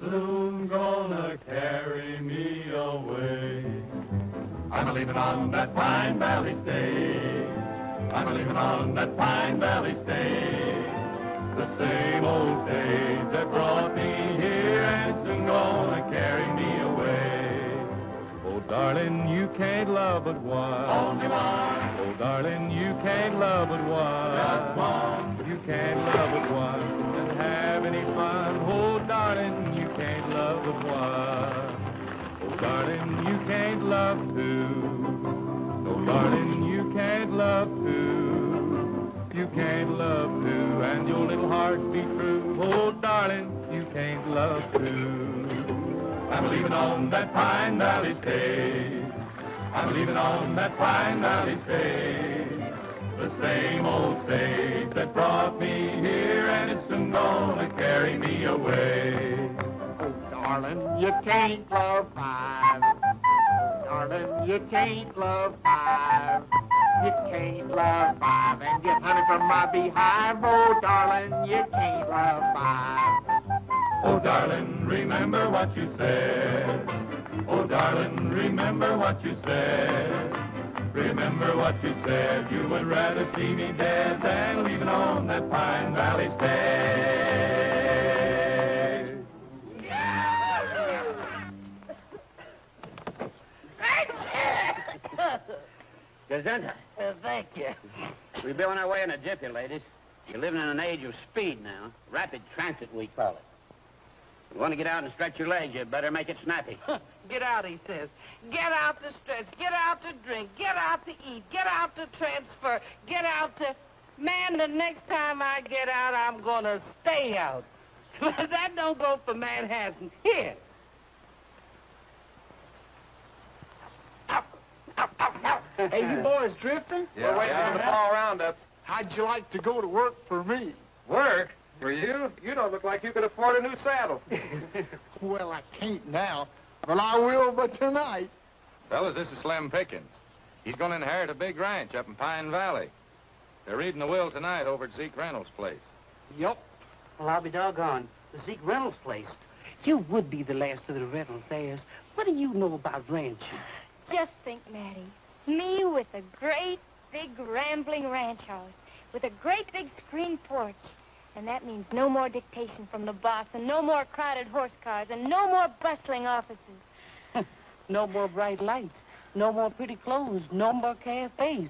soon gonna carry me away. I'm a-leaving on that Pine Valley stage. I'm a-leaving on that Pine Valley stage. The same old stage that brought me here and soon gonna carry me away. Oh, darling, you can't love but one. Only one. Oh, darling, you can't love but one. Just one. You can't love but one and have any fun. Oh, darling, you can't love but one. Oh, darling, you can't love two. Oh, darling, you can't love two. You can't love two, and your little heart be true. Oh, darling, you can't love two. I'm leaving on that Pine Valley stage. I'm leaving on that Pine Valley stage. The same old stage that brought me here, and it's soon gonna carry me away. Oh, darling, you can't love five. Darling, you can't love five. You can't love five and get honey from my beehive. Oh, darling, you can't love five. Oh, darling, remember what you said. Oh, darling, remember what you said. Remember what you said. You would rather see me dead than leaving on that Pine Valley stage. Gesundheit. Thank you. We'll be on our way in a jiffy, ladies. You're living in an age of speed now. Rapid transit, we call it. If you want to get out and stretch your legs, you better make it snappy. Get out, he says. Get out to stretch. Get out to drink. Get out to eat. Get out to transfer. Get out to... Man, the next time I get out, I'm going to stay out. That don't go for Manhattan. Here. Hey, you boys drifting? Yeah, we're waiting for the fall roundup. How'd you like to go to work for me? Work? For you? You don't look like you could afford a new saddle. Well, I can't now, but I will by tonight. Fellas, this is Slim Pickens. He's going to inherit a big ranch up in Pine Valley. They're reading the will tonight over at Zeke Reynolds' place. Yup. Well, I'll be doggone. The Zeke Reynolds place. You would be the last of the Reynolds heirs. What do you know about ranching? Just think, Matty. Me with a great, big, rambling ranch house, with a great, big screen porch. And that means no more dictation from the boss, and no more crowded horse cars, and no more bustling offices. No more bright lights. No more pretty clothes. No more cafes.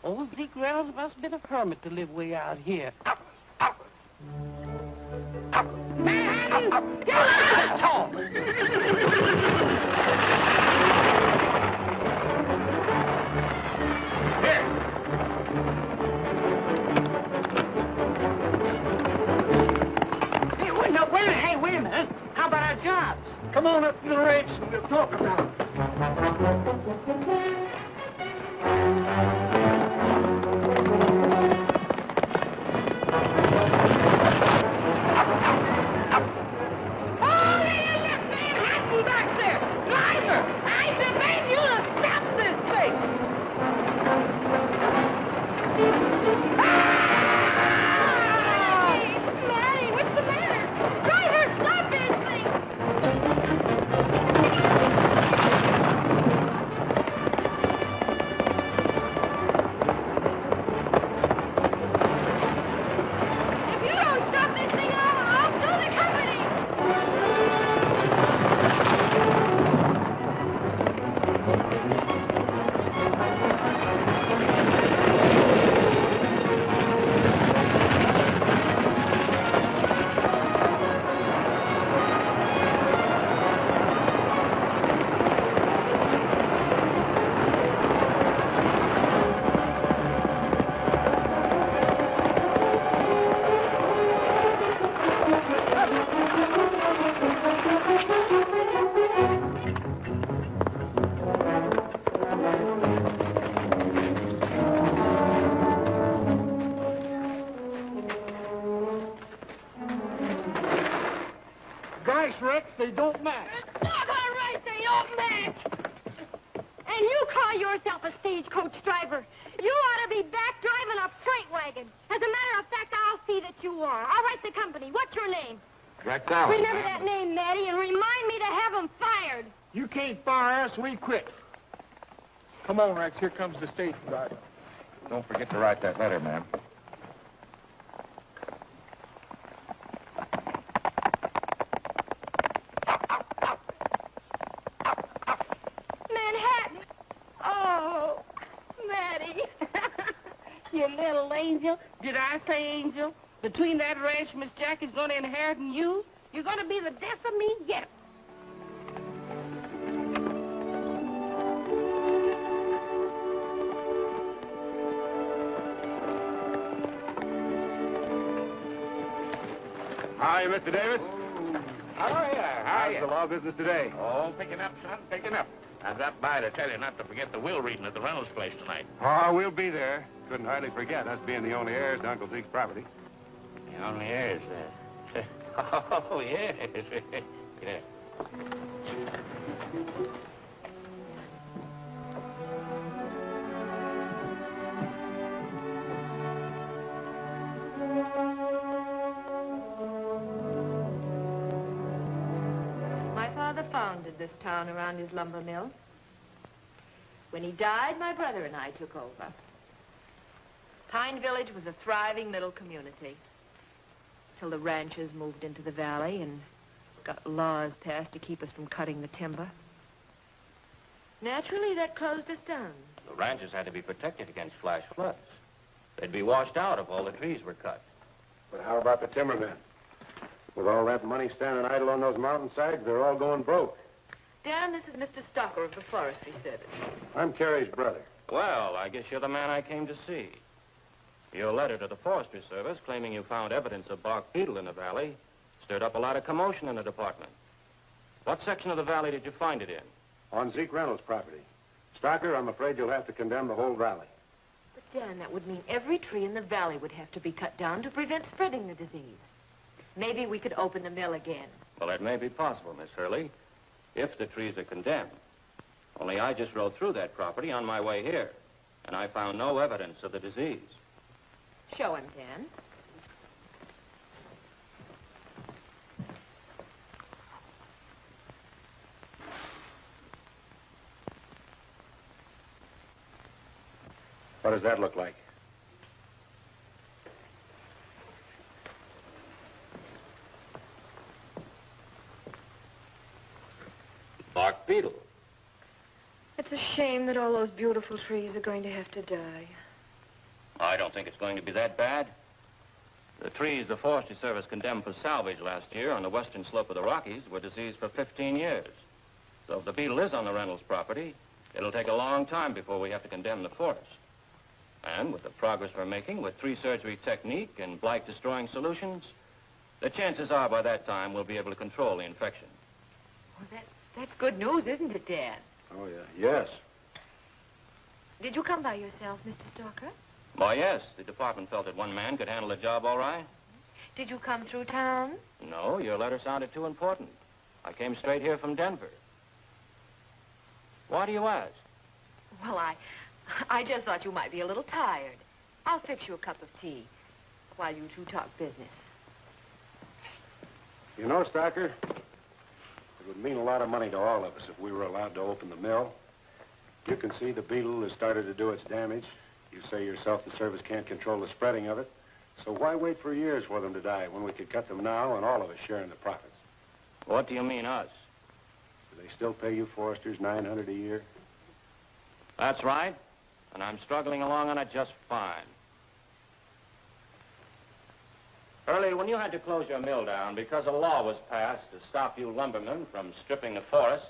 Old Zeke Reynolds must have been a hermit to live way out here. Manhattan! Get out! Wait a minute. How about our jobs? Come on up to the ranch and we'll talk about it. Oh, there, look, Manhattan back there! Driver, I demand you to stop this thing! Matty, what's the matter? Driver, stop this thing! If you don't stop this thing, I'll sue the company! Gosh, Rex, they don't match. Doggone right they don't match! And you call yourself a stagecoach driver. You ought to be back driving a freight wagon. As a matter of fact, I'll see that you are. I'll write the company. What's your name? Rex Allen. Remember that name, Matty, and remind me to have him fired. You can't fire us, we quit. Come on, Rex, here comes the station driver. Don't forget to write that letter, ma'am. Manhattan. Oh, Matty. You little angel. Did I say angel? Between that ranch Miss Jackie's going to inherit and you, you're going to be the death of me yet. Hi, Mr. Davis. How are you? How's the law business today? Oh, picking up, son, picking up. I dropped by to tell you not to forget the will reading at the Reynolds place tonight. Oh, we'll be there. Couldn't hardly forget us being the only heirs to Uncle Zeke's property. The only heirs, Oh, yes. Yeah. My father founded this town around his lumber mill. When he died, my brother and I took over. Pine Village was a thriving little community till the ranchers moved into the valley and got laws passed to keep us from cutting the timber. Naturally, that closed us down. The ranches had to be protected against flash floods. They'd be washed out if all the trees were cut. But how about the timbermen? With all that money standing idle on those mountainsides, they're all going broke. Dan, this is Mr. Stocker of the Forestry Service. I'm Carrie's brother. Well, I guess you're the man I came to see. Your letter to the Forestry Service claiming you found evidence of bark beetle in the valley stirred up a lot of commotion in the department. What section of the valley did you find it in? On Zeke Reynolds' property. Stocker, I'm afraid you'll have to condemn the whole valley. But, Dan, that would mean every tree in the valley would have to be cut down to prevent spreading the disease. Maybe we could open the mill again. Well, that may be possible, Miss Hurley, if the trees are condemned. Only I just rode through that property on my way here, and I found no evidence of the disease. Show him, Dan. What does that look like? Bark beetle. It's a shame that all those beautiful trees are going to have to die. I don't think it's going to be that bad. The trees the Forestry Service condemned for salvage last year on the western slope of the Rockies were diseased for 15 years. So if the beetle is on the Reynolds property, it'll take a long time before we have to condemn the forest. And with the progress we're making with tree surgery technique and blight-destroying solutions, the chances are by that time we'll be able to control the infection. Well, that's good news, isn't it, Dan? Oh, yeah. Yes. Did you come by yourself, Mr. Stalker? Why, yes. The department felt that one man could handle the job all right. Did you come through town? No, your letter sounded too important. I came straight here from Denver. Why do you ask? Well, I just thought you might be a little tired. I'll fix you a cup of tea while you two talk business. You know, Stocker, it would mean a lot of money to all of us if we were allowed to open the mill. You can see the beetle has started to do its damage. You say yourself the service can't control the spreading of it. So why wait for years for them to die when we could cut them now and all of us share in the profits? What do you mean, us? Do they still pay you foresters $900 a year? That's right. And I'm struggling along on it just fine. Early, when you had to close your mill down because a law was passed to stop you lumbermen from stripping the forest,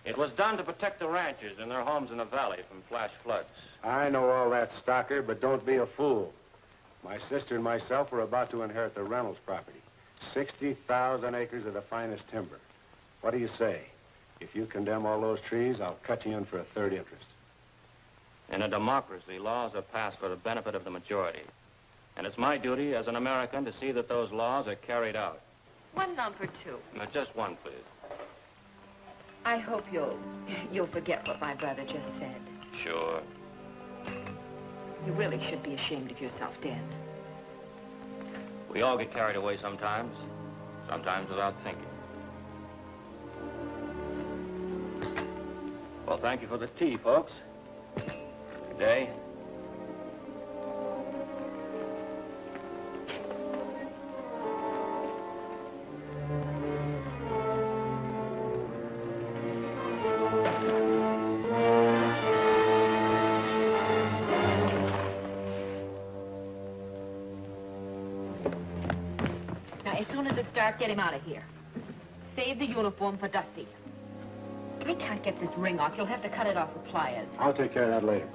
it was done to protect the ranchers and their homes in the valley from flash floods. I know all that, Stocker, but don't be a fool. My sister and myself were about to inherit the Reynolds property. 60,000 acres of the finest timber. What do you say? If you condemn all those trees, I'll cut you in for a third interest. In a democracy, laws are passed for the benefit of the majority. And it's my duty as an American to see that those laws are carried out. One number two. Now, just one, please. I hope you'll forget what my brother just said. Sure. You really should be ashamed of yourself, Dan. We all get carried away sometimes. sometimes without thinking. Well, thank you for the tea, folks. Good day. Now, as soon as it's dark, get him out of here. Save the uniform for Dusty. I can't get this ring off. You'll have to cut it off with pliers. I'll take care of that later.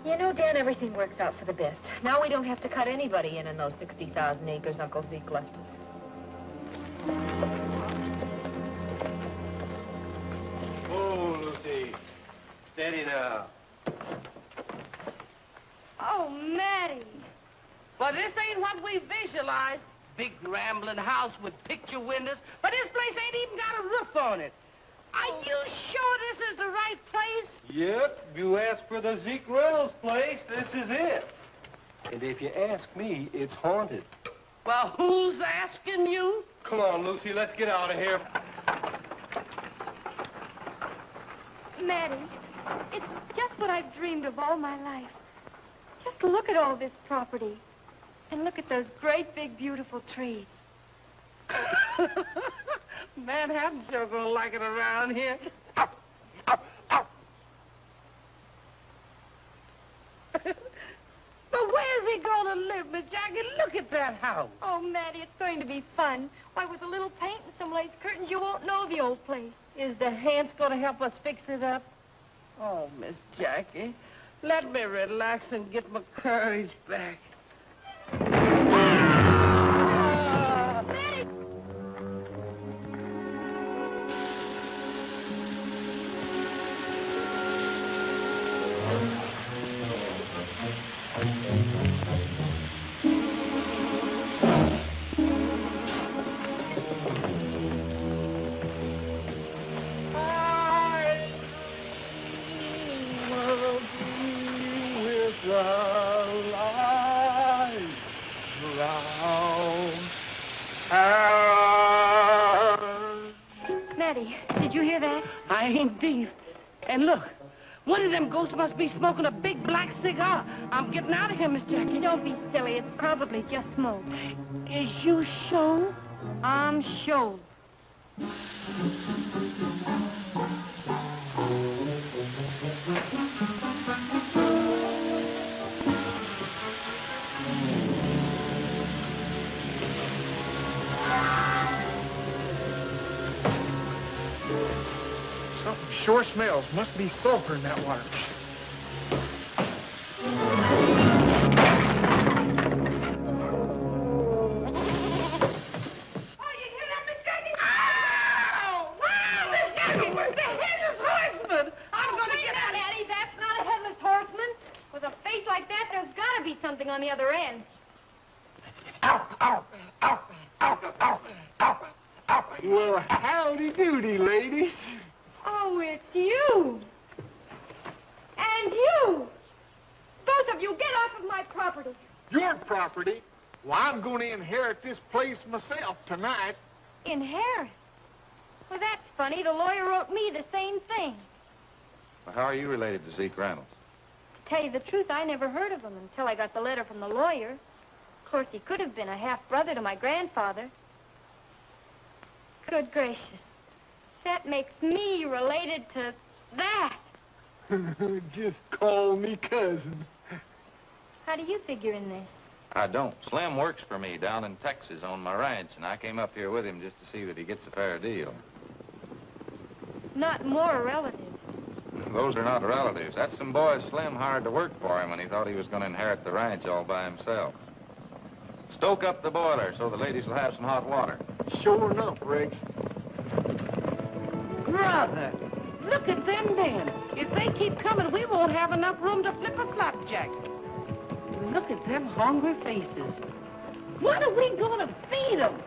You know, Dan, everything works out for the best. Now we don't have to cut anybody in those 60,000 acres Uncle Zeke left us. Oh, Lucy. Steady now. Oh, Matty. Well, this ain't what we visualized. Big rambling house with picture windows, but this place ain't even got a roof on it. Are you sure this is the right place? Yep, you asked for the Zeke Reynolds place. This is it. And if you ask me, it's haunted. Well, who's asking you? Come on, Lucy, let's get out of here. Matty, it's just what I've dreamed of all my life. Just look at all this property. And look at those great, big, beautiful trees. Manhattan's sure gonna like it around here. But where's he gonna live, Miss Jackie? Look at that house. Oh, Matty, it's going to be fun. Why, with a little paint and some lace curtains, you won't know the old place. Is the Hans gonna help us fix it up? Oh, Miss Jackie, let me relax and get my courage back. Matty! Matty, did you hear that? I ain't deaf. And look, one of them ghosts must be smoking a big black cigar. I'm getting out of here, Miss Jackie. Don't be silly. It's probably just smoke. Is you sure? I'm sure. Something sure smells. Must be sulfur in that water. Something on the other end. Ow, ow, ow, ow, ow, ow, ow. Well, howdy doody, ladies. Oh, it's you. And you. Both of you, get off of my property. Your property? Well, I'm going to inherit this place myself tonight. Inherit? Well, that's funny. The lawyer wrote me the same thing. Well, how are you related to Zeke Reynolds? To tell you the truth, I never heard of him until I got the letter from the lawyer. Of course, he could have been a half-brother to my grandfather. Good gracious. That makes me related to that. Just call me cousin. How do you figure in this? I don't. Slim works for me down in Texas on my ranch, and I came up here with him just to see that he gets a fair deal. Not more relatives. Those are not relatives. That's some boys Slim hired to work for him when he thought he was going to inherit the ranch all by himself. Stoke up the boiler so the ladies will have some hot water. Sure enough, Rex. Brother, look at them then. If they keep coming, we won't have enough room to flip a flapjack. Look at them hungry faces. What are we going to feed them?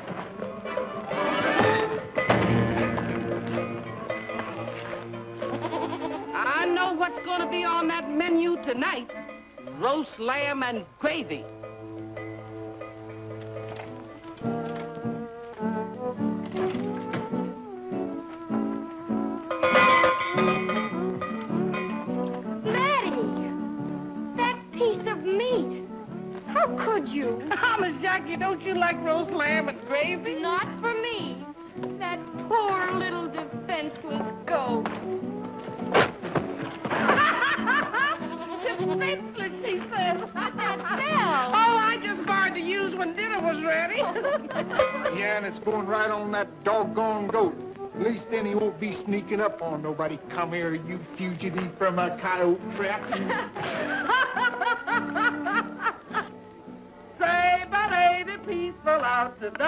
I know what's going to be on that menu tonight. Roast lamb and gravy. Jackie, don't you like roast lamb and gravy? Not for me. That poor little defenseless goat. Defenseless, she says. But that bell. Oh, I just borrowed to use when dinner was ready. Yeah, and it's going right on that doggone goat. At least then he won't be sneaking up on nobody. Come here, you fugitive from a coyote trap. Say, but ain't it peaceful out tonight?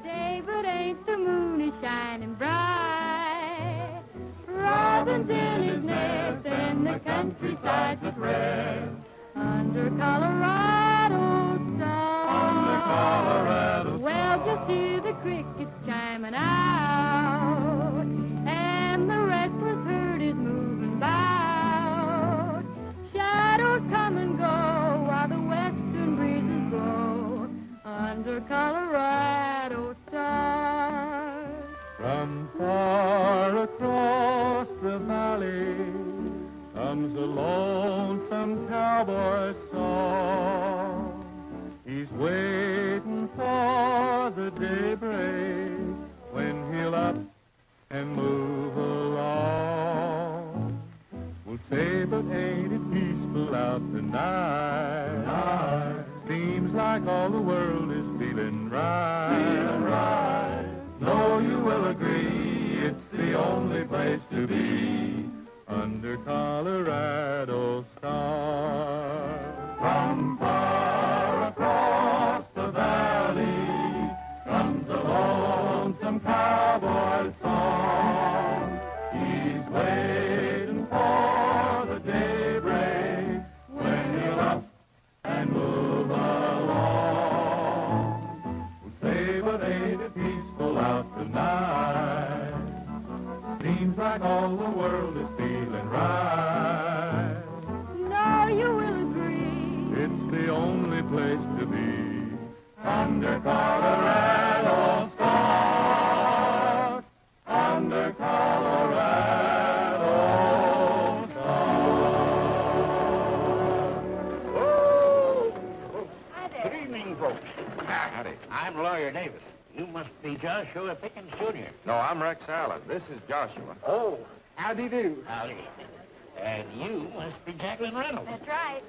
Say, but ain't the moon is shining bright? Robin's in his nest and the countryside's at rest. Under Colorado stars. Under Colorado stars. Well, just hear the crickets chiming out, and the restless herd is moving about. Shadows come and go while the western breezes blow. Under Colorado stars. From far across the valley comes a lonesome cowboy song. He's waiting for the daybreak when he'll up and move along. We'll say, but ain't it peaceful out tonight? Seems like all the world is feeling right. Feeling right. No, you will agree, it's the only place to be under Colorado stars. From far across the valley comes a lonesome cowboy song. He's waiting for the daybreak when he'll up and move along. We'll say, but ain't it peaceful out tonight? Seems like all the world is feeling right. Now you will agree. It's the only place to be under Colorado stars. Under Colorado stars. Hi there. Good evening, folks. Howdy. I'm Lawyer Davis. You must be Joshua Pickens, Jr. No, I'm Rex Allen. This is Joshua. Oh, Howdy do. howdy. And you must be Jacqueline Reynolds. That's right.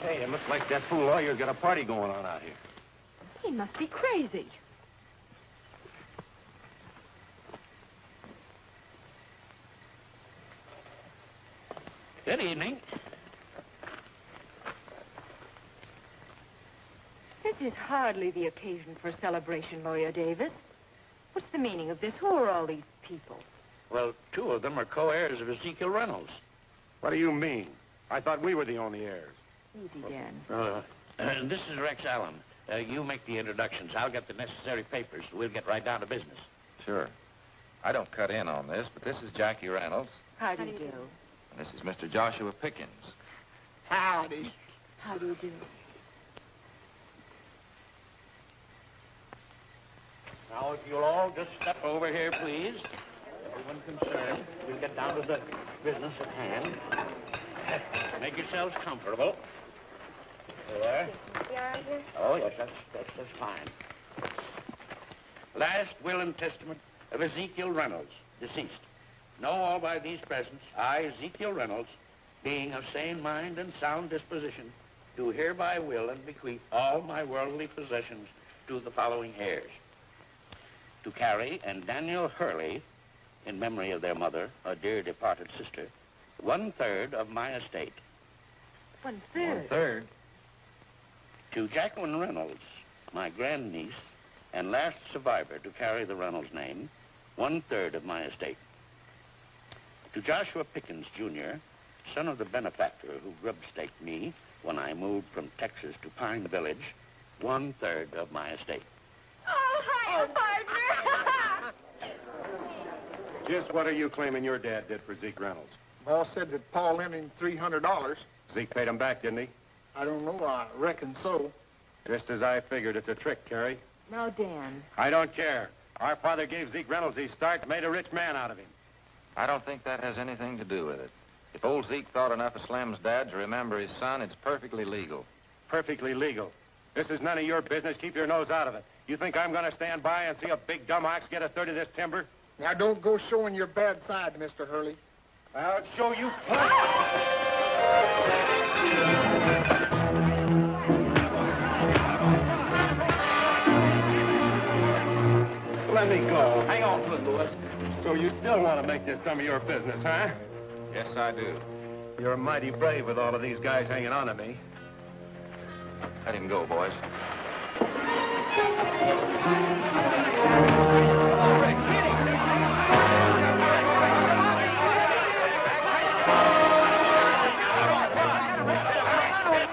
Hey, it looks like that fool lawyer's got a party going on out here. He must be crazy. Good evening. This is hardly the occasion for celebration, Lawyer Davis. What's the meaning of this? Who are all these people? Well, two of them are co-heirs of Ezekiel Reynolds. What do you mean? I thought we were the only heirs. Easy, Dan. This is Rex Allen. You make the introductions. I'll get the necessary papers. We'll get right down to business. Sure. I don't cut in on this, but this is Jackie Reynolds, How do you do? and this is Mr. Joshua Pickens. Howdy. How do you do? Now, if you'll all just step over here, please. Everyone concerned. We'll get down to the business at hand. Make yourselves comfortable. There. Oh, yes, that's fine. Last will and testament of Ezekiel Reynolds, deceased. Know all by these presents, I, Ezekiel Reynolds, being of sane mind and sound disposition, do hereby will and bequeath all my worldly possessions to the following heirs. To Carrie and Daniel Hurley, in memory of their mother, a dear departed sister, 1/3 of my estate. 1/3. 1/3. To Jacqueline Reynolds, my grandniece, and last survivor to carry the Reynolds name, 1/3 of my estate. To Joshua Pickens, Jr., son of the benefactor who grub-staked me when I moved from Texas to Pine Village, 1/3 of my estate. Oh, hi, partner. Just what are you claiming your dad did for Zeke Reynolds? Boss said that Paul lent him $300. Zeke paid him back, didn't he? I don't know. I reckon so. Just as I figured. It's a trick, Carrie. Now, Dan. I don't care. Our father gave Zeke Reynolds his start and made a rich man out of him. I don't think that has anything to do with it. If old Zeke thought enough of Slim's dad to remember his son, it's perfectly legal. Perfectly legal. This is none of your business. Keep your nose out of it. You think I'm going to stand by and see a big dumb ox get a third of this timber? Now, don't go showing your bad side, Mr. Hurley. I'll show you plenty. Let me go. Hang on to it, boys. So you still want to make this some of your business, huh? Yes, I do. You're mighty brave with all of these guys hanging on to me. Let him go, boys.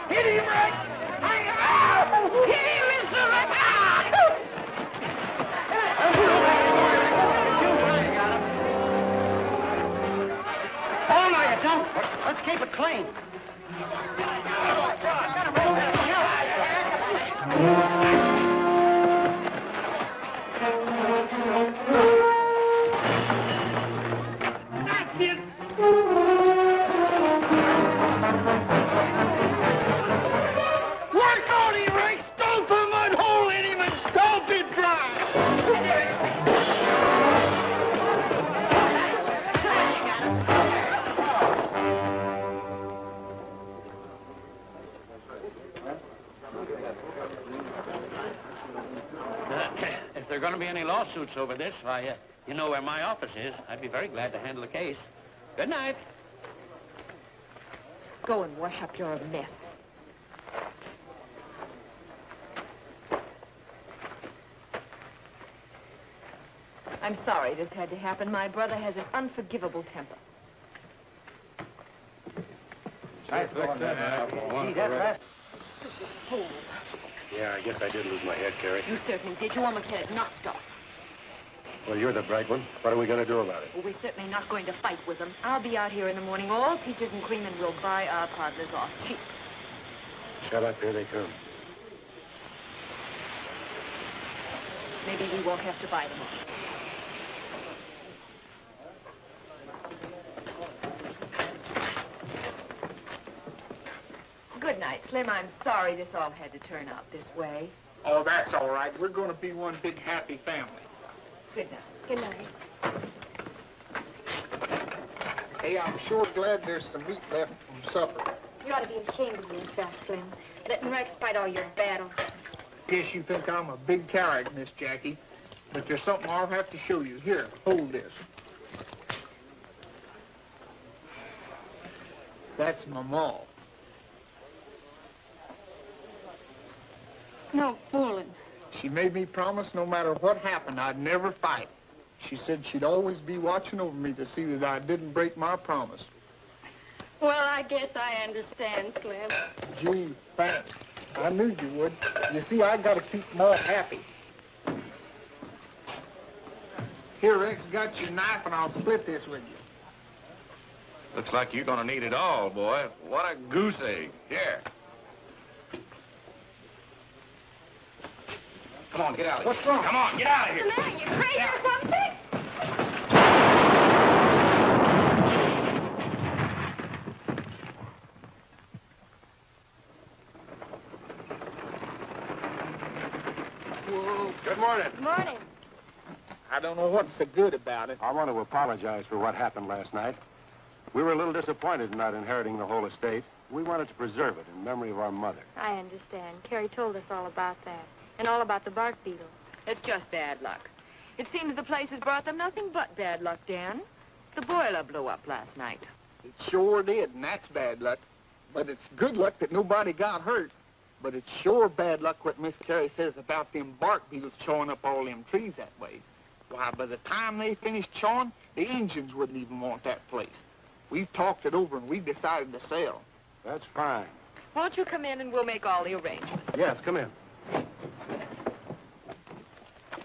Hit him, Rex! Hit him, Mr. Rex! Oh, no, you don't. Let's keep it clean. That's it! Work on him, Rex! Stomp a mud hole in him and stomp it dry! If there are going to be any lawsuits over this, why, you know where my office is. I'd be very glad to handle the case. Good night. Go and wash up your mess. I'm sorry this had to happen. My brother has an unforgivable temper. Yeah, I guess I did lose my head, Carrie. You certainly did. You almost had it knocked off. Well, you're the bright one. What are we going to do about it? Well, we're certainly not going to fight with them. I'll be out here in the morning. All peaches and cream, and we'll buy our partners off cheap. Shut up. Here they come. Maybe we won't have to buy them off. Good night, Slim. I'm sorry this all had to turn out this way. Oh, that's all right. We're going to be one big happy family. Good night. Good night. Hey, I'm sure glad there's some meat left from supper. You ought to be ashamed of yourself, Slim. Letting Rex fight all your battles. Guess you think I'm a big coward, Miss Jackie. But there's something I'll have to show you. Here, hold this. That's my ma. No fooling. She made me promise no matter what happened, I'd never fight. She said she'd always be watching over me to see that I didn't break my promise. Well, I guess I understand, Slim. Gee, thanks. I knew you would. You see, I got to keep Ma happy. Here, Rex, got your knife, and I'll split this with you. Looks like you're going to need it all, boy. What a goose egg. Here. Come on, get out of here. What's wrong? Come on, get out of here. What's the matter? You crazy or something? Whoa. Good morning. Good morning. I don't know what's so good about it. I want to apologize for what happened last night. We were a little disappointed in not inheriting the whole estate. We wanted to preserve it in memory of our mother. I understand. Carrie told us all about that. And all about the bark beetle. It's just bad luck. It seems the place has brought them nothing but bad luck, Dan. The boiler blew up last night. It sure did, and that's bad luck. But it's good luck that nobody got hurt. But it's sure bad luck what Miss Carrie says about them bark beetles chawing up all them trees that way. Why, by the time they finished chawing, the Indians wouldn't even want that place. We've talked it over, and we've decided to sell. That's fine. Won't you come in and we'll make all the arrangements? Yes, come in.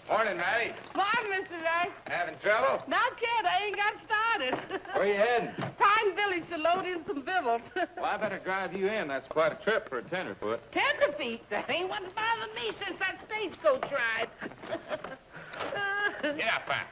Morning, Matty. Morning, Mr. Ray. Having trouble? Not yet. I ain't got started. Where you heading? Pine Village to load in some victuals. Well, I better drive you in. That's quite a trip for a tenderfoot. Tenderfeet. That ain't what's bothered me since that stagecoach ride. Get up, pal.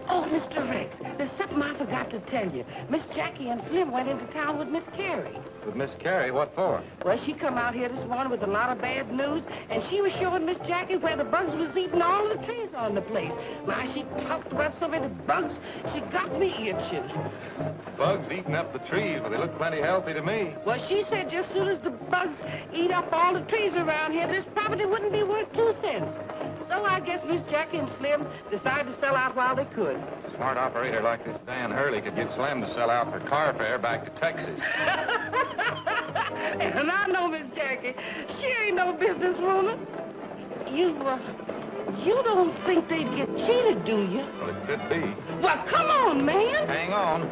Oh, Mr. Rex, there's something I forgot to tell you. Miss Jackie and Slim went into town with Miss Carrie. With Miss Carrie, what for? Well, she come out here this morning with a lot of bad news, and she was showing Miss Jackie where the bugs was eating all the trees on the place. Now, she talked about so many bugs, she got me itching. Bugs eating up the trees, but they look plenty healthy to me. Well, she said just as soon as the bugs eat up all the trees around here, this property wouldn't be worth 2 cents. So I guess Miss Jackie and Slim decided to sell out while they could. A smart operator like this Dan Hurley could get Slim to sell out for car fare back to Texas. And I know Miss Jackie. She ain't no businesswoman. You don't think they'd get cheated, do you? Well, it could be. Well, come on, man. Hang on.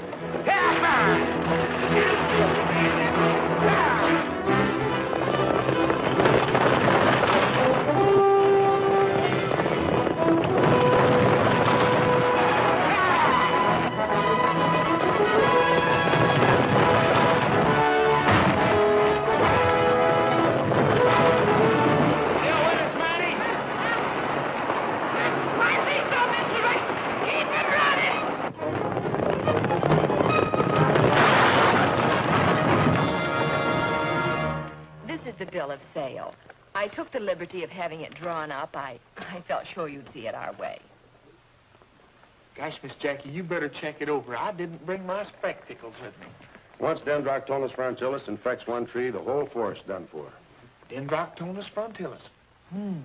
The bill of sale. I took the liberty of having it drawn up. I felt sure you'd see it our way. Gosh, Miss Jackie, you better check it over. I didn't bring my spectacles with me. Once Dendroctonus frontilis infects one tree, the whole forest done for. Dendroctonus frontilis. You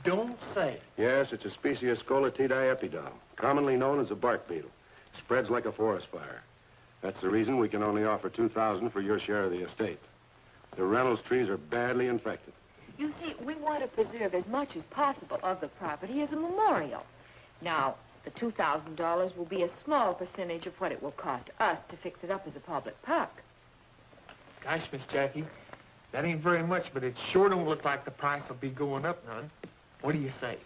don't say. Yes, it's a species of Scolatidae epidol, commonly known as a bark beetle. Spreads like a forest fire. That's the reason we can only offer $2,000 for your share of the estate. The Reynolds trees are badly infected. You see, we want to preserve as much as possible of the property as a memorial. Now, the $2,000 will be a small percentage of what it will cost us to fix it up as a public park. Gosh, Miss Jackie, that ain't very much, but it sure don't look like the price will be going up none. What do you say?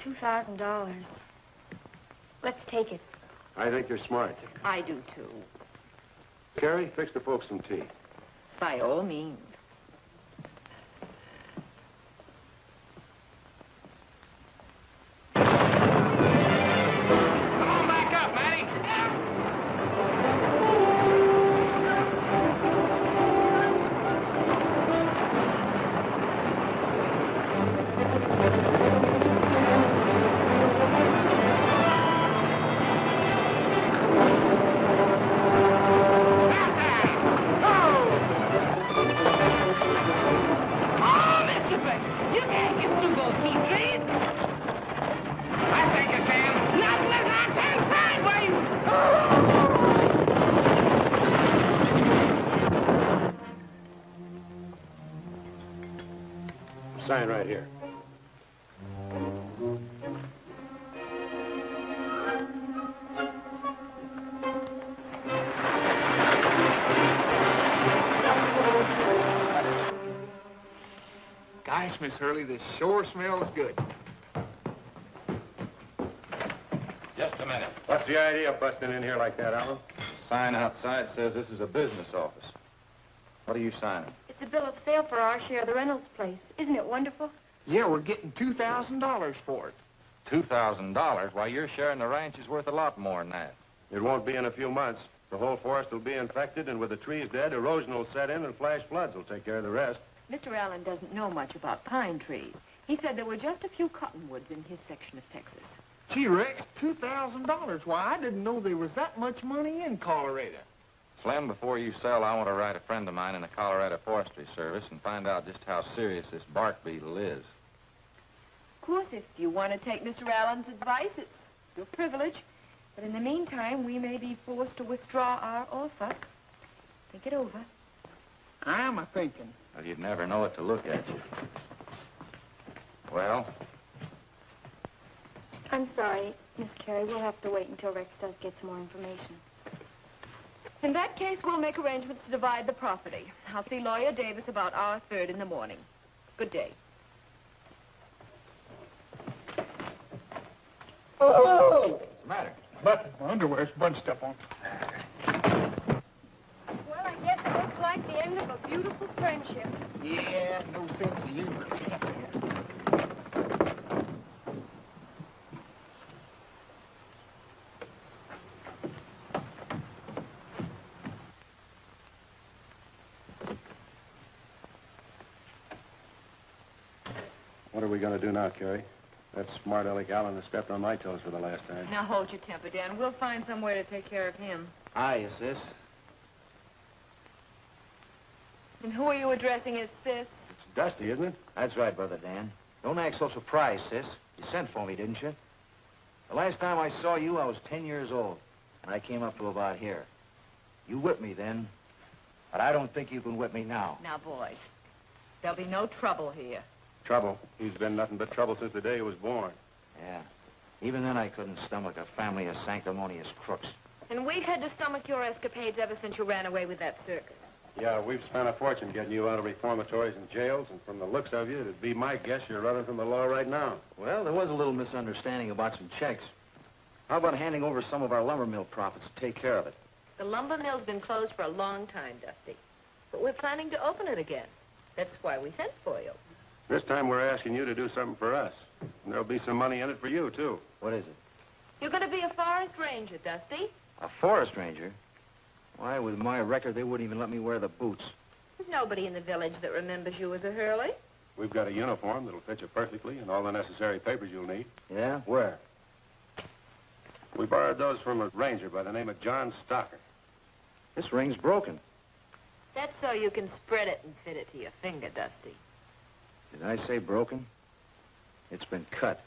$2,000. Let's take it. I think you're smart. I do, too. Carrie, fix the folks some tea. By all means. Come on back up, Matty. Sign right here. Gosh, Miss Hurley, this sure smells good. Just a minute. What's the idea of busting in here like that, Alan? Sign outside says this is a business office. What are you signing? It's a bill of sale for our share of the Reynolds place. Isn't it wonderful? Yeah, we're getting $2,000 for it. $2,000? Why, your share in the ranch is worth a lot more than that. It won't be in a few months. The whole forest will be infected, and with the trees dead, erosion will set in, and flash floods will take care of the rest. Mr. Allen doesn't know much about pine trees. He said there were just a few cottonwoods in his section of Texas. Gee, Rex, $2,000. Why, I didn't know there was that much money in Colorado. Slim, before you sell, I want to write a friend of mine in the Colorado Forestry Service and find out just how serious this bark beetle is. Of course, if you want to take Mr. Allen's advice, it's your privilege. But in the meantime, we may be forced to withdraw our offer. Think it over. I'm a-thinking. Well, you'd never know it to look at you. Well? I'm sorry, Miss Carey. We'll have to wait until Rex does get some more information. In that case, we'll make arrangements to divide the property. I'll see Lawyer Davis about our third in the morning. Good day. Oh! What's the matter? But my underwear's bunched up on. the end of a beautiful friendship. Yeah, no sense of humor. What are we going to do now, Carrie? That smart aleck Allen has stepped on my toes for the last time. Now hold your temper, Dan. We'll find some way to take care of him. Aye, sis. And who are you addressing as sis? It's Dusty, isn't it? That's right, Brother Dan. Don't act so surprised, sis. You sent for me, didn't you? The last time I saw you, I was 10 years old, and I came up to about here. You whipped me then, but I don't think you can whip me now. Now, boys, there'll be no trouble here. Trouble. He's been nothing but trouble since the day he was born. Yeah. Even then, I couldn't stomach a family of sanctimonious crooks. And we've had to stomach your escapades ever since you ran away with that circus. Yeah, we've spent a fortune getting you out of reformatories and jails, and from the looks of you, it'd be my guess you're running from the law right now. Well, there was a little misunderstanding about some checks. How about handing over some of our lumber mill profits to take care of it? The lumber mill's been closed for a long time, Dusty. But we're planning to open it again. That's why we sent for you. This time we're asking you to do something for us. And there'll be some money in it for you, too. What is it? You're going to be a forest ranger, Dusty. A forest ranger? Why, with my record, they wouldn't even let me wear the boots. There's nobody in the village that remembers you as a Hurley. We've got a uniform that'll fit you perfectly and all the necessary papers you'll need. Yeah? Where? We borrowed those from a ranger by the name of John Stocker. This ring's broken. That's so you can spread it and fit it to your finger, Dusty. Did I say broken? It's been cut.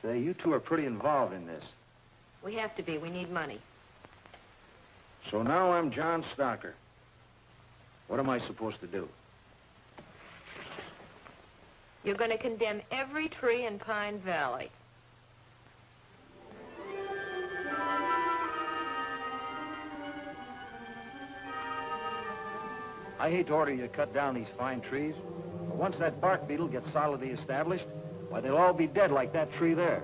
Say, you two are pretty involved in this. We have to be. We need money. So now I'm John Stocker. What am I supposed to do? You're going to condemn every tree in Pine Valley. I hate to order you to cut down these fine trees, but once that bark beetle gets solidly established, why, they'll all be dead like that tree there.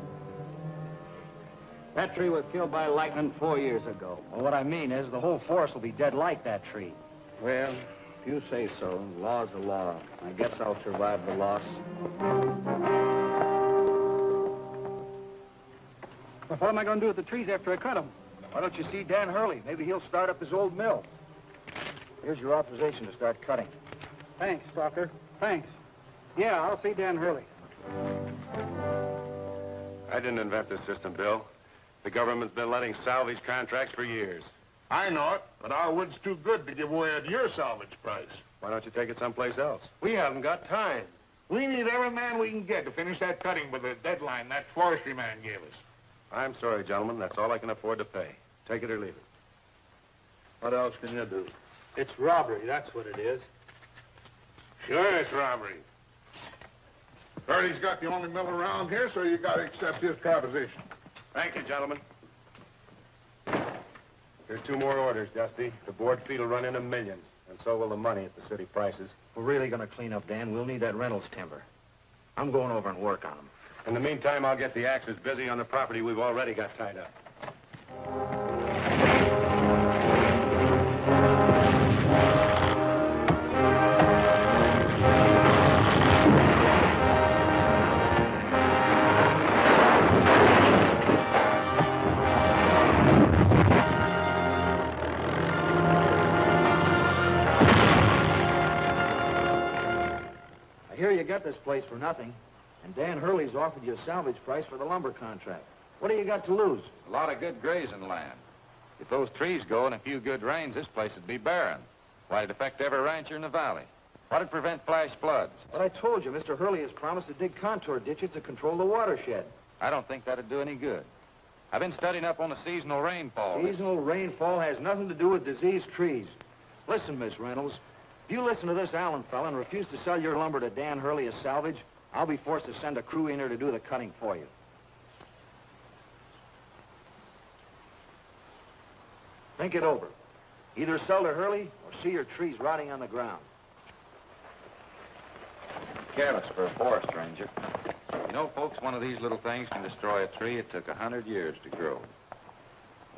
That tree was killed by lightning 4 years ago. Well, what I mean is the whole forest will be dead like that tree. Well, if you say so, law's the law. I guess I'll survive the loss. Well, what am I going to do with the trees after I cut them? Why don't you see Dan Hurley? Maybe he'll start up his old mill. Here's your authorization to start cutting. Thanks, Stalker. Thanks. Yeah, I'll see Dan Hurley. I didn't invent this system, Bill. The government's been letting salvage contracts for years. I know it, but our wood's too good to give away at your salvage price. Why don't you take it someplace else? We haven't got time. We need every man we can get to finish that cutting by the deadline that forestry man gave us. I'm sorry, gentlemen. That's all I can afford to pay. Take it or leave it. What else can you do? It's robbery, that's what it is. Sure, it's robbery. Hurley's got the only mill around here, so you got to accept his proposition. Thank you, gentlemen. Here's 2 more orders, Dusty. The board fee will run into millions, and so will the money at the city prices. We're really going to clean up, Dan. We'll need that Reynolds timber. I'm going over and work on them. In the meantime, I'll get the axes busy on the property we've already got tied up. I hear you got this place for nothing, and Dan Hurley's offered you a salvage price for the lumber contract. What do you got to lose? A lot of good grazing land. If those trees go and a few good rains, this place would be barren. Why, it'd affect every rancher in the valley. What'd prevent flash floods? But I told you, Mr. Hurley has promised to dig contour ditches to control the watershed. I don't think that'd do any good. I've been studying up on the seasonal rainfall. Seasonal rainfall has nothing to do with diseased trees. Listen, Miss Reynolds, if you listen to this Allen fella and refuse to sell your lumber to Dan Hurley as salvage, I'll be forced to send a crew in here to do the cutting for you. Think it over. Either sell to Hurley or see your trees rotting on the ground. Careless for a forest ranger. You know, folks, one of these little things can destroy a tree it took 100 years to grow.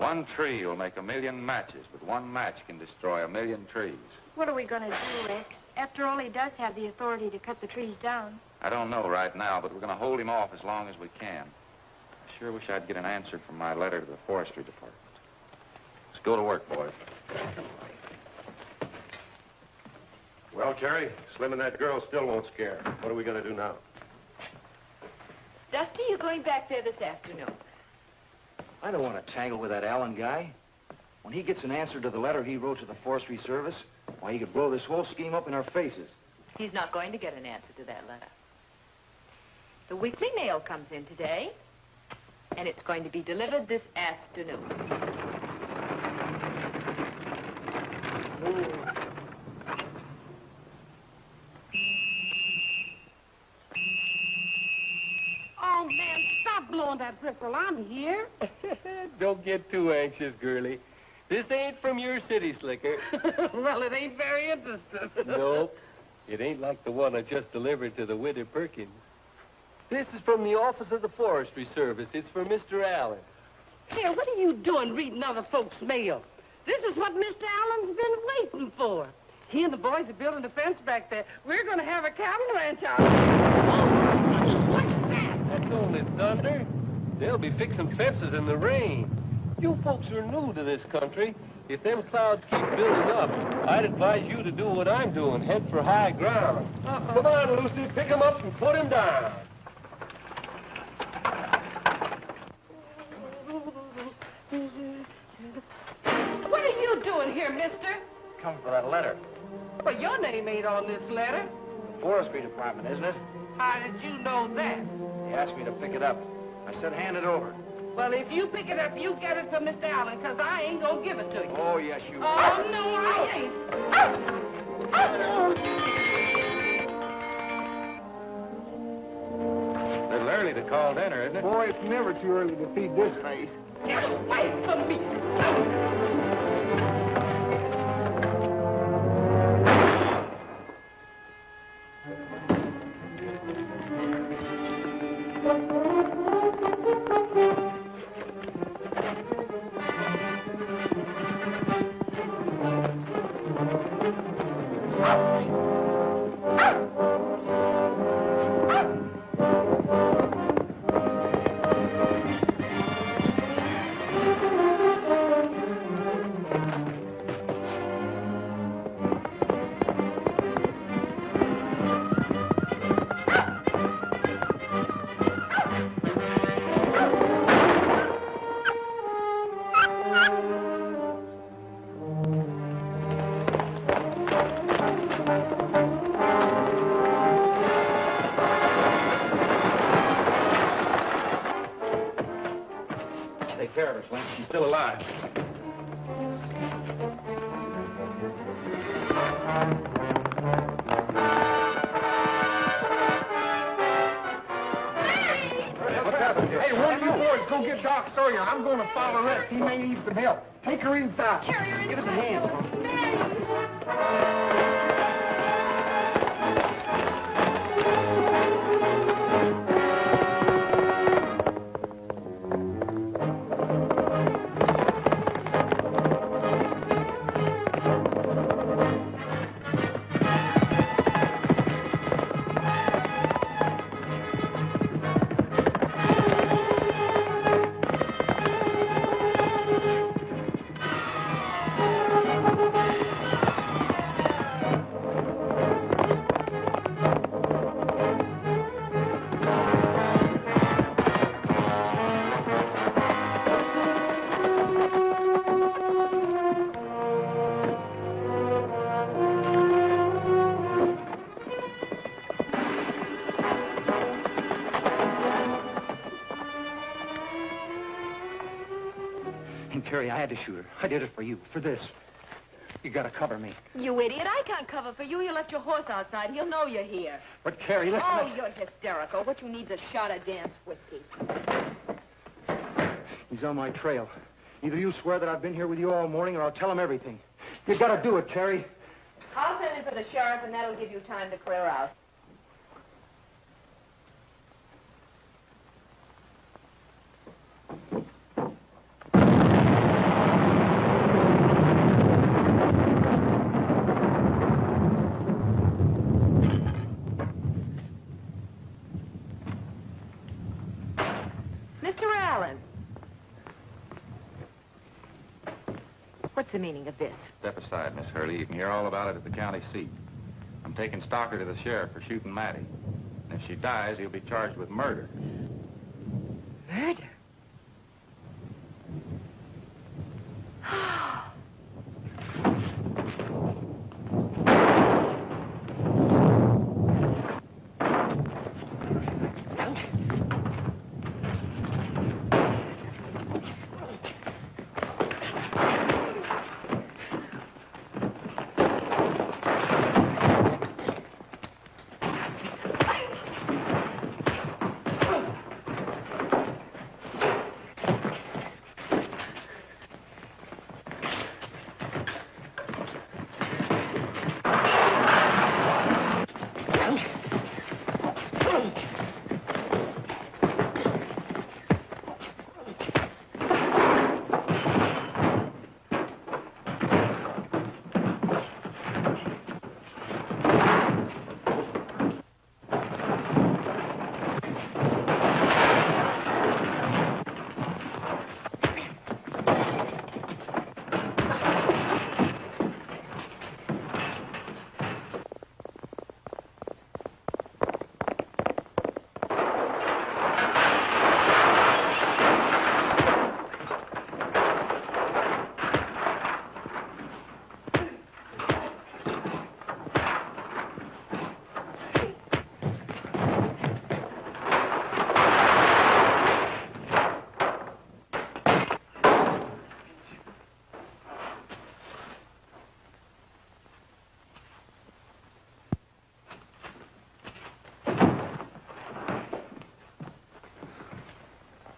One tree will make 1,000,000 matches, but one match can destroy 1,000,000 trees. What are we going to do, Rex? After all, he does have the authority to cut the trees down. I don't know right now, but we're going to hold him off as long as we can. I sure wish I'd get an answer from my letter to the forestry department. Let's go to work, boys. Well, Terry, Slim and that girl still won't scare. What are we going to do now? Dusty, you going back there this afternoon? I don't want to tangle with that Allen guy. When he gets an answer to the letter he wrote to the Forestry Service, why, he could blow this whole scheme up in our faces. He's not going to get an answer to that letter. The weekly mail comes in today, and it's going to be delivered this afternoon. Oh, man, stop blowing that whistle. I'm here. Don't get too anxious, girlie. This ain't from your city slicker. Well, it ain't very interesting. Nope. It ain't like the one I just delivered to the widow Perkins. This is from the Office of the Forestry Service. It's for Mr. Allen. Here, what are you doing reading other folks' mail? This is what Mr. Allen's been waiting for. He and the boys are building a fence back there. We're going to have a cattle ranch out. Oh, what's that? That's only thunder. They'll be fixing fences in the rain. You folks are new to this country. If them clouds keep building up, I'd advise you to do what I'm doing, head for high ground. Come on, Lucy, pick him up and put him down. What are you doing here, mister? Come for that letter. Well, your name ain't on this letter. Forestry Department, isn't it? How did you know that? He asked me to pick it up. I said hand it over. Well, if you pick it up, you get it from Mr. Allen, because I ain't going to give it to you. Oh, yes, you will. Oh, no, I ain't. A little early to call dinner, isn't it? Boy, it's never too early to feed this face. Get away from me. Take care of her, Slim. She's still alive. What's happened here? Hey, one of you boys go get Doc Sawyer. I'm going to follow Rex. He may need some help. Take her inside. Give us a hand. And, Terry, I had to shoot her. I did it for you, for this. You gotta cover me. You idiot, I can't cover for you. You left your horse outside. He'll know you're here. But, Carrie, listen. Oh, you're hysterical. What you need's a shot of Dan's whiskey. He's on my trail. Either you swear that I've been here with you all morning, or I'll tell him everything. You gotta do it, Terry. I'll send in for the sheriff, and that'll give you time to clear out. Alan. What's the meaning of this? Step aside, Miss Hurley. You can hear all about it at the county seat. I'm taking Stalker to the sheriff for shooting Matty. And if she dies, he'll be charged with murder. Murder?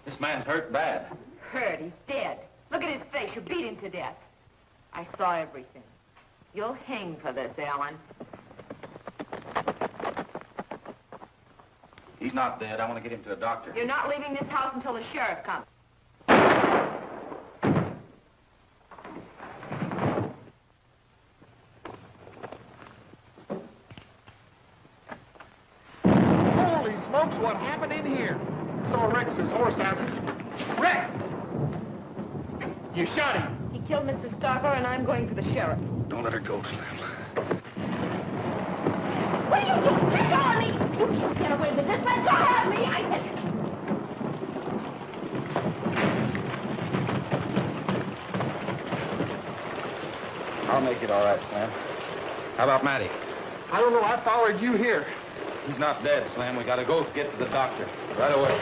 This man's hurt bad. Hurt? He's dead. Look at his face. You beat him to death. I saw everything. You'll hang for this, Alan. He's not dead. I want to get him to a doctor. You're not leaving this house until the sheriff comes. Holy smokes, what happened in here? Saw Rex's horse out. Rex! You shot him. He killed Mr. Stalker, and I'm going for the sheriff. Don't let her go, Slim. What are you doing? Let go of me! You can't get away with this. Let go of me! I said... I'll make it all right, Slim. How about Matty? I don't know. I followed you here. He's not dead, Slim. We gotta go get to the doctor. Right away.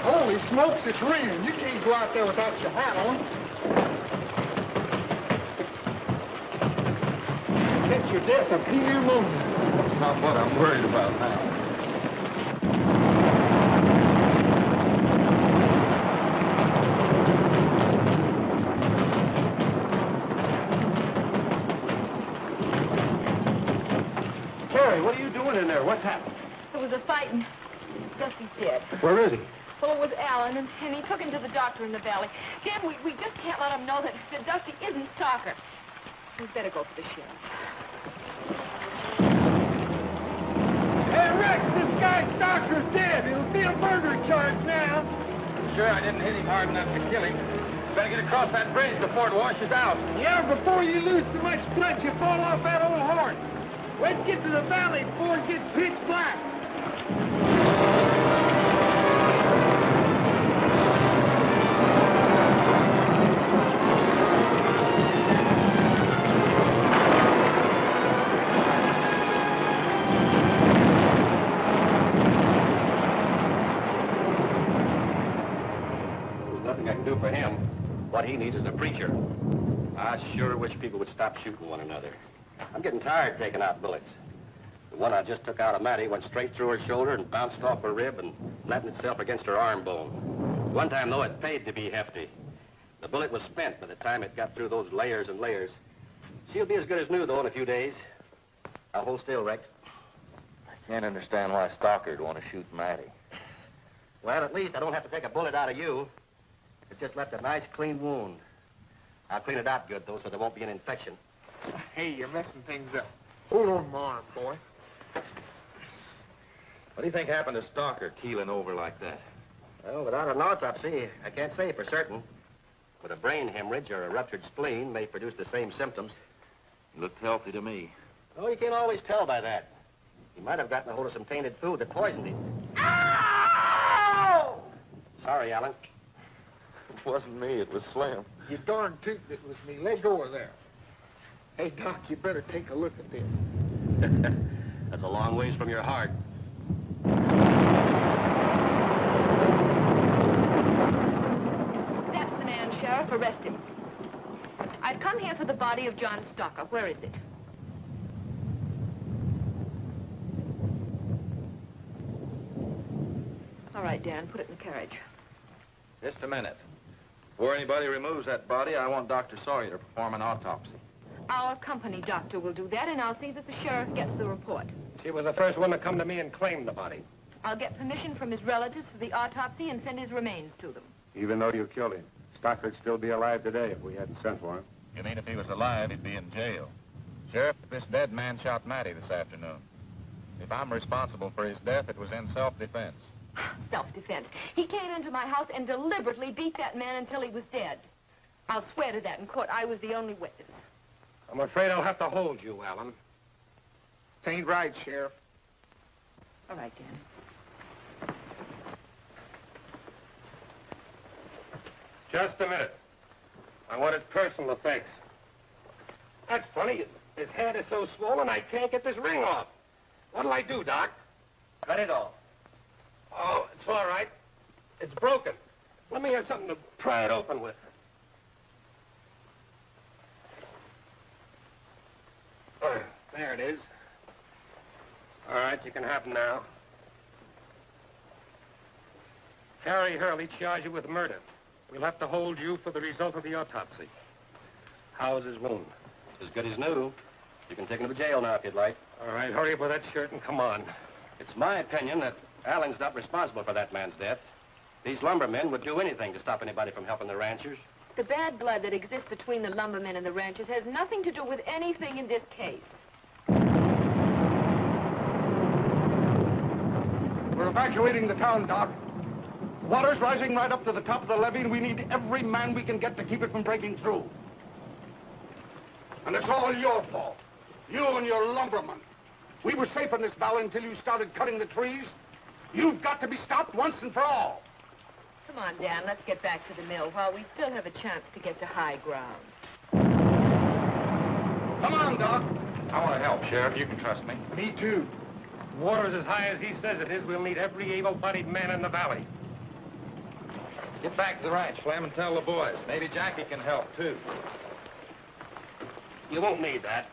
Holy smokes, it's raining. You can't go out there without your hat on. Catch your death of pneumonia. That's not what I'm worried about now. Carrie, what are you doing in there? What's happened? There was a fight, and Dusty's dead. Where is he? Well, it was Alan, and he took him to the doctor in the valley. Dan, we just can't let him know that Dusty isn't Stalker. We'd better go for the sheriff. Hey, Rex, this guy Stalker's dead. It'll be a murder charge now. Sure, I didn't hit him hard enough to kill him. Better get across that bridge before it washes out. Yeah, before you lose so much blood, you fall off that old horse. Let's get to the valley before it gets pitch black. There's nothing I can do for him. What he needs is a preacher. I sure wish people would stop shooting one another. I'm getting tired taking out bullets. The one I just took out of Mattie went straight through her shoulder and bounced off her rib and flattened itself against her arm bone. One time, though, it paid to be hefty. The bullet was spent by the time it got through those layers and layers. She'll be as good as new, though, in a few days. I'll hold still, Rex. I can't understand why Stalker'd want to shoot Matty. Well, at least I don't have to take a bullet out of you. It just left a nice, clean wound. I'll clean it out good, though, so there won't be an infection. Hey, you're messing things up. Hold on my arm, boy. What do you think happened to Stalker keeling over like that? Well, without an autopsy, I can't say for certain. But a brain hemorrhage or a ruptured spleen may produce the same symptoms. He looked healthy to me. Oh, you can't always tell by that. He might have gotten a hold of some tainted food that poisoned him. Ow! Sorry, Alan. It wasn't me, it was Slim. You darn tootin' it was me. Let go of there. Hey, Doc, you better take a look at this. That's a long ways from your heart. That's the man, Sheriff. Arrest him. I've come here for the body of John Stalker. Where is it? All right, Dan, put it in the carriage. Just a minute. Before anybody removes that body, I want Dr. Sawyer to perform an autopsy. Our company doctor will do that, and I'll see that the sheriff gets the report. She was the first one to come to me and claim the body. I'll get permission from his relatives for the autopsy and send his remains to them. Even though you killed him, Stocker'd still be alive today if we hadn't sent for him. You mean if he was alive, he'd be in jail? Sheriff, this dead man shot Matty this afternoon. If I'm responsible for his death, it was in self-defense. Self-defense. He came into my house and deliberately beat that man until he was dead. I'll swear to that in court. I was the only witness. I'm afraid I'll have to hold you, Alan. Ain't right, Sheriff. All right, Dan. Just a minute. I wanted personal effects. That's funny. His head is so swollen I can't get this ring off. What'll I do, Doc? Cut it off. Oh, it's all right. It's broken. Let me have something to pry it open with. Oh, there it is. All right, you can have them now. Harry Hurley charged you with murder. We'll have to hold you for the result of the autopsy. How's his wound? As good as new. You can take him to jail now if you'd like. All right, hurry up with that shirt and come on. It's my opinion that Alan's not responsible for that man's death. These lumbermen would do anything to stop anybody from helping the ranchers. The bad blood that exists between the lumbermen and the ranchers has nothing to do with anything in this case. We're evacuating the town, Doc. Water's rising right up to the top of the levee, and we need every man we can get to keep it from breaking through. And it's all your fault. You and your lumbermen. We were safe in this valley until you started cutting the trees. You've got to be stopped once and for all. Come on, Dan, let's get back to the mill while we still have a chance to get to high ground. Come on, Doc. I want to help, Sheriff. You can trust me. Me too. Water's as high as he says it is. We'll need every able-bodied man in the valley. Get back to the ranch, Slim, and tell the boys. Maybe Jackie can help, too. You won't need that.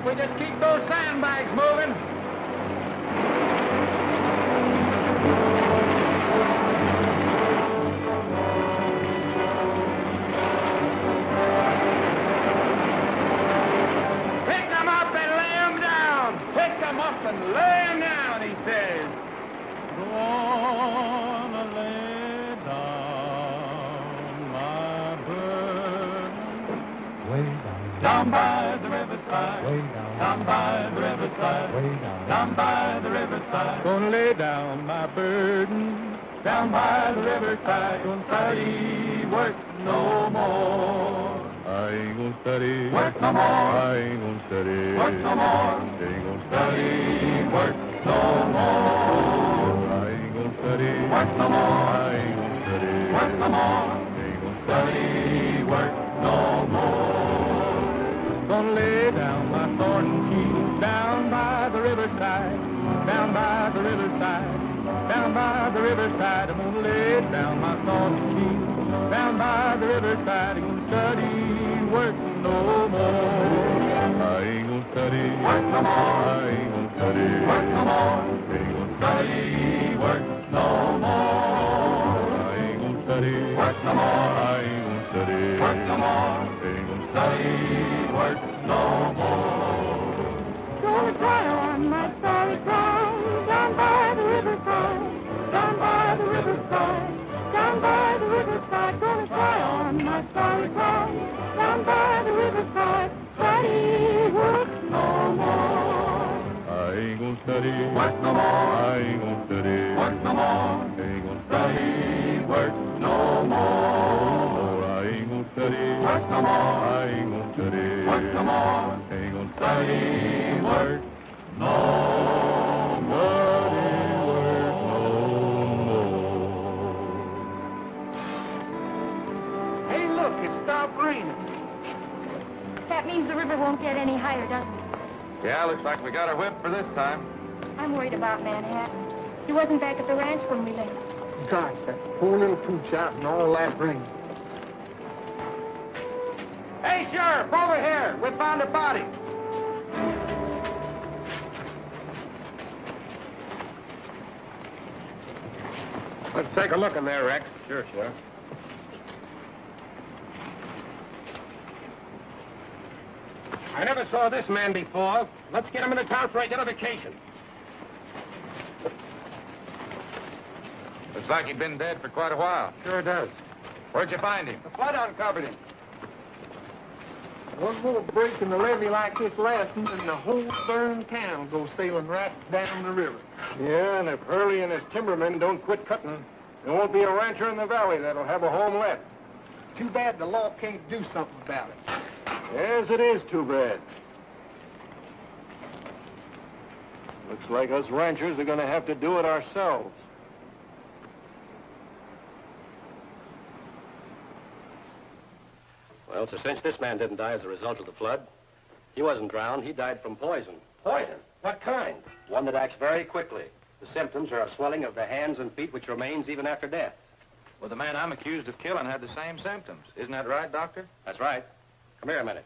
We just keep those sandbags moving. Pick them up and lay them down. Pick them up and lay them down, he says. Gonna lay down my burden way down by the riverside, way down by the riverside, way down by the riverside. Gonna lay down my burden down by the riverside. Gonna study work no more. I ain't gonna study work no more. I ain't gonna study work no more. Ain't gonna study work no more. I ain't gonna study work no more. I ain't gonna study work no more. Ain't gonna study work no more. Gonna lay down my sword and shield down by the riverside, down by the riverside, down Down by the riverside, I'm gonna lay down my song machine. Down by the riverside, I'm gonna study, work no more. I ain't gonna study, work no more. I ain't gonna study, work no more. Ain't gonna study, work no more. I ain't gonna study, work no more. I ain't gonna study, work no more. Ain't gonna study, work no more. Gonna cry on my sorry crown, down by the riverside, down by the riverside, down by the riverside. Gonna cry on my sorry crown, down by the riverside. Study, work no more. I ain't gonna study, work no more. I ain't gonna study, work no more. Ain't gonna study, work no more. I ain't gonna study, work no more. I ain't gonna study, work no more. Ain't gonna study, work no more. Hey, look, it stopped raining. That means the river won't get any higher, doesn't it? Yeah, looks like we got our whip for this time. I'm worried about Manhattan. He wasn't back at the ranch when we left. Gosh, that poor little pooch out in all that rain. Hey, Sheriff, over here. We found a body. Let's take a look in there, Rex. Sure, Sheriff. I never saw this man before. Let's get him into town for identification. Looks like he'd been dead for quite a while. Sure does. Where'd you find him? The flood uncovered him. One little break in the levee like this last one, and the whole darn town goes sailing right down the river. Yeah, and if Hurley and his timbermen don't quit cutting, there won't be a rancher in the valley that'll have a home left. Too bad the law can't do something about it. Yes, it is too bad. Looks like us ranchers are going to have to do it ourselves. Well, it's a cinch this man didn't die as a result of the flood. He wasn't drowned. He died from poison. Poison? What kind? One that acts very quickly. The symptoms are a swelling of the hands and feet which remains even after death. Well, the man I'm accused of killing had the same symptoms. Isn't that right, Doctor? That's right. Come here a minute.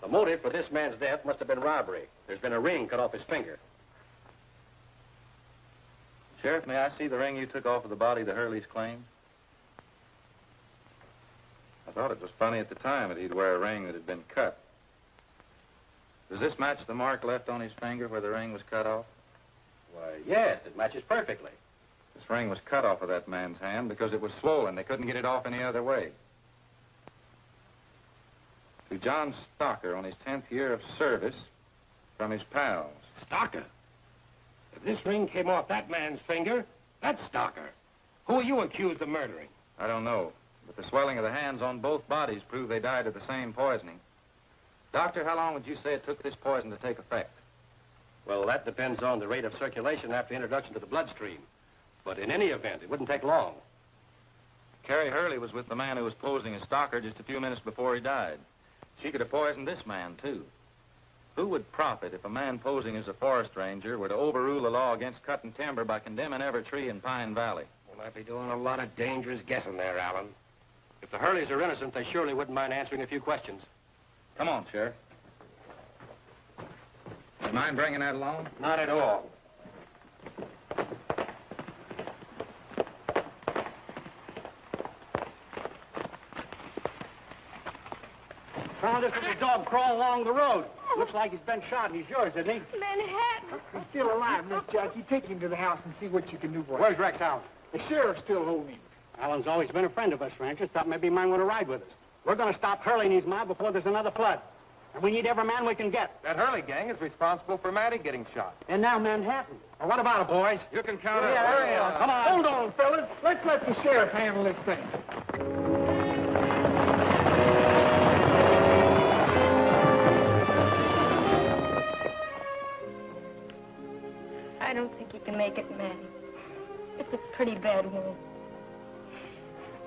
The motive for this man's death must have been robbery. There's been a ring cut off his finger. Sheriff, may I see the ring you took off of the body the Hurleys claimed? I thought it was funny at the time that he'd wear a ring that had been cut. Does this match the mark left on his finger where the ring was cut off? Why, yes, it matches perfectly. This ring was cut off of that man's hand because it was swollen. They couldn't get it off any other way. To John Stocker on his 10th year of service from his pals. Stocker? If this ring came off that man's finger, that's Stocker. Who are you accused of murdering? I don't know, but the swelling of the hands on both bodies prove they died of the same poisoning. Doctor, how long would you say it took this poison to take effect? Well, that depends on the rate of circulation after introduction to the bloodstream. But in any event, it wouldn't take long. Carrie Hurley was with the man who was posing as Stocker just a few minutes before he died. She could have poisoned this man, too. Who would profit if a man posing as a forest ranger were to overrule the law against cutting timber by condemning every tree in Pine Valley? Well, I'd be doing a lot of dangerous guessing there, Alan. If the Hurleys are innocent, they surely wouldn't mind answering a few questions. Come on, Sheriff. You mind bringing that along? Not at all. Found this little dog crawling along the road. Looks like he's been shot and he's yours, isn't he? Manhattan. He's still alive, Miss Jackie. Take him to the house and see what you can do for him. Where's Rex Allen? The sheriff's still holding him. Alan's always been a friend of us ranchers. Thought maybe he might want to ride with us. We're going to stop Hurley and his mob before there's another flood. And we need every man we can get. That Hurley gang is responsible for Matty getting shot. And now Manhattan. Well, what about it, boys? You can count Yeah, it. hurry up. Come on. Hold on, fellas. Let's let the sheriff handle this thing. I don't think he can make it, Matty. It's a pretty bad wound.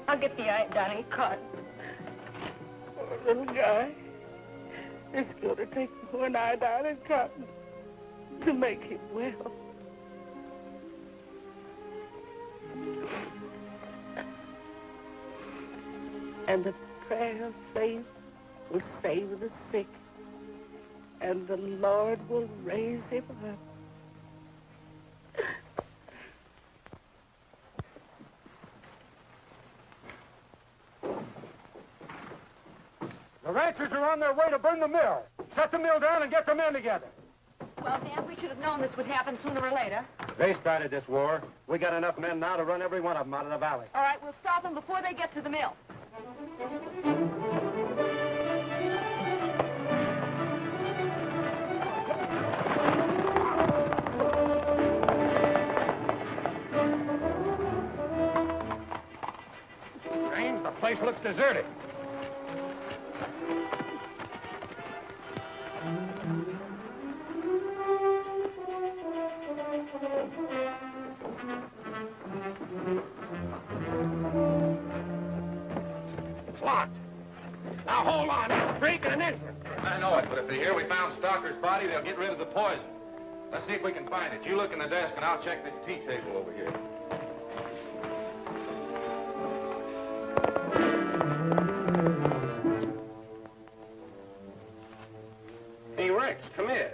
I'll get the iodine and cotton. Poor little guy. It's going to take more iodine and cotton to make him well. And the prayer of faith will save the sick, and the Lord will raise him up. The ranchers are on their way to burn the mill. Shut the mill down and get the men together. Well, Dan, we should have known this would happen sooner or later. They started this war. We got enough men now to run every one of them out of the valley. All right, we'll stop them before they get to the mill. Strange, the place looks deserted. It's locked. Now hold on, it's breaking an entrance. I know it, but if they're here, we found Stalker's body, they'll get rid of the poison. Let's see if we can find it. You look in the desk, and I'll check this tea table over here. Hey, Rex, come here.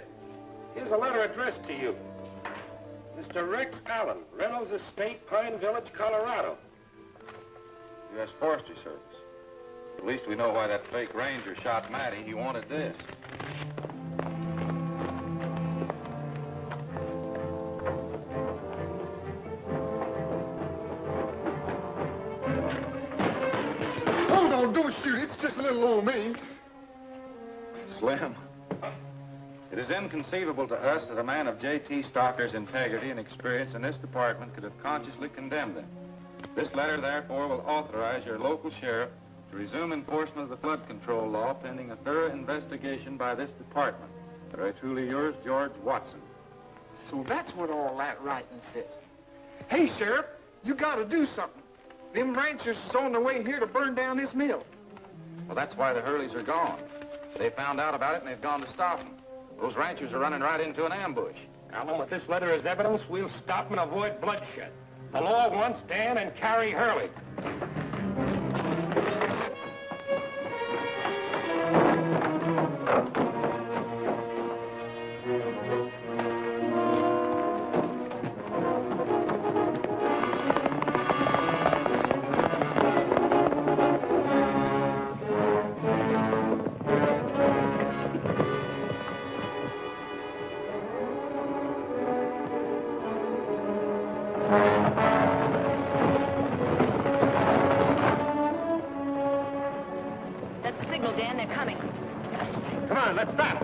Here's a letter addressed to you. Mr. Rex Allen, Reynolds Estate, Pine Village, Colorado. U.S. Forestry Service. At least we know why that fake ranger shot Matty. He wanted this. Hold on, don't shoot. It's just a little old me. Slim. It is inconceivable to us that a man of J.T. Stalker's integrity and experience in this department could have consciously condemned him. This letter, therefore, will authorize your local sheriff to resume enforcement of the flood control law pending a thorough investigation by this department. Very truly yours, George Watson. So that's what all that writing says. Hey, Sheriff, you gotta do something. Them ranchers is on their way here to burn down this mill. Well, that's why the Hurleys are gone. They found out about it and they've gone to stop them. Those ranchers are running right into an ambush. Allen, with this letter as evidence, we'll stop and avoid bloodshed. The law wants Dan and Carrie Hurley. That's the signal, Dan. They're coming. Come on, let's stop.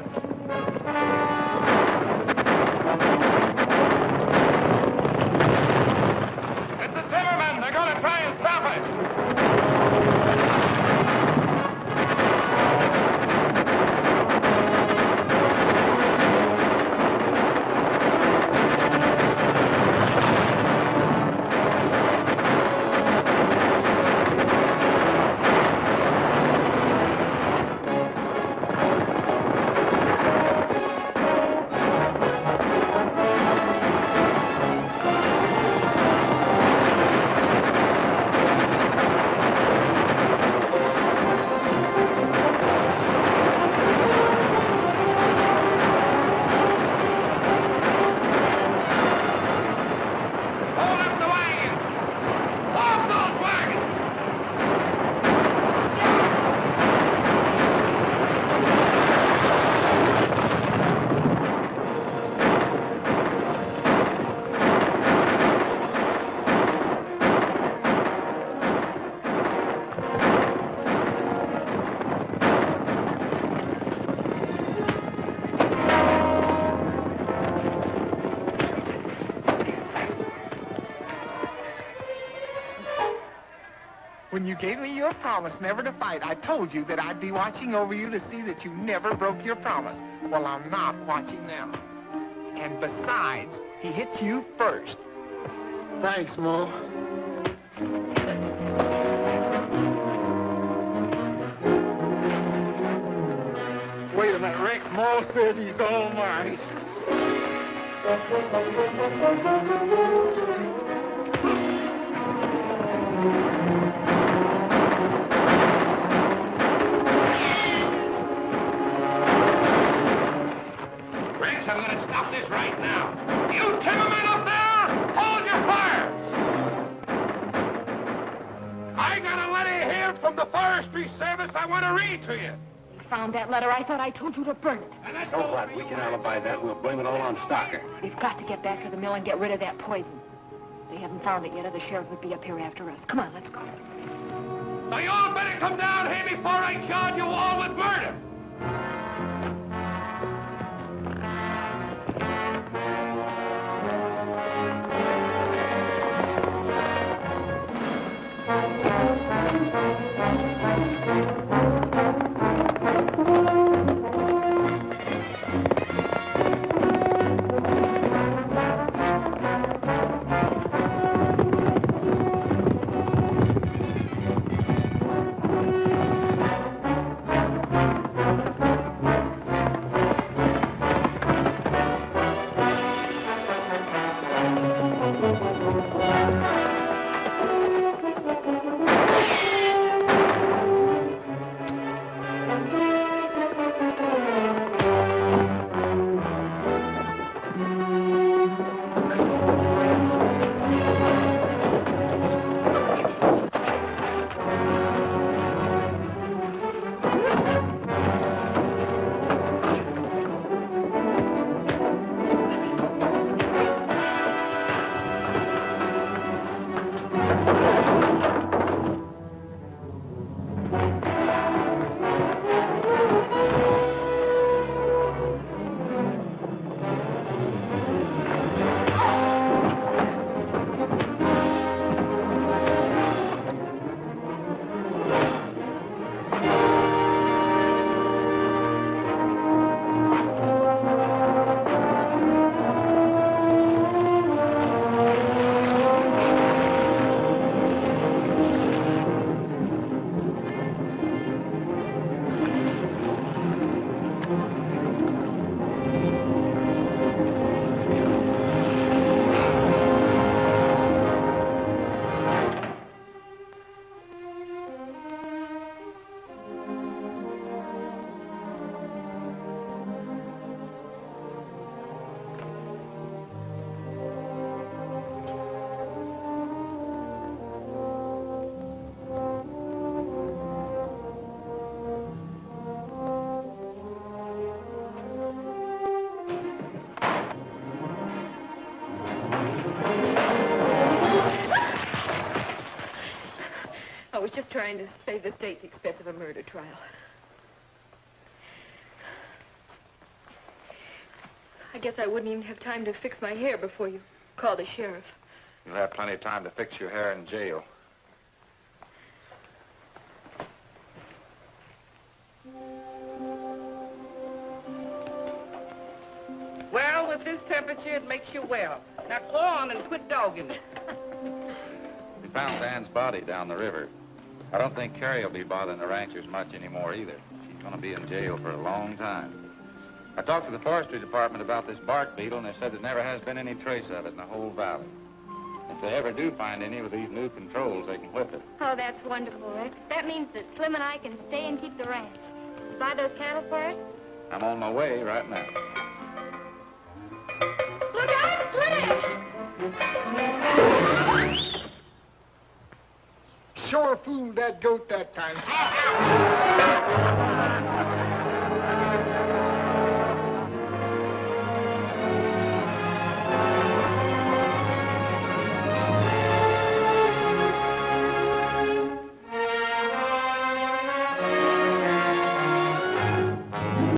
It's the Timmermen! They're going to try and stop us! When you gave me your promise never to fight, I told you that I'd be watching over you to see that you never broke your promise. Well, I'm not watching now. And besides, he hit you first. Thanks, Mo. Wait a minute, Rex. Mo said he's all mine. You timbermen up there, hold your fire! I got a letter here from the Forestry Service I want to read to you. Found that letter. I thought I told you to burn it. So what? We can alibi that. We'll blame it all on Stocker. We've got to get back to the mill and get rid of that poison. They haven't found it yet, or the sheriff would be up here after us. Come on, let's go. Now, you all better come down here before I charge you all with murder. I was just trying to save the state the expense of a murder trial. I guess I wouldn't even have time to fix my hair before you called the sheriff. You'll have plenty of time to fix your hair in jail. Well, with this temperature, it makes you well. Now go on and quit dogging it. We found Dan's body down the river. I don't think Carrie will be bothering the ranchers much anymore either. She's going to be in jail for a long time. I talked to the forestry department about this bark beetle, and they said there never has been any trace of it in the whole valley. If they ever do find any with these new controls, they can whip it. Oh, that's wonderful, Rex. That means that Slim and I can stay and keep the ranch. Did you buy those cattle for us? I'm on my way right now. Look out, Slim! Sure fooled that goat that time.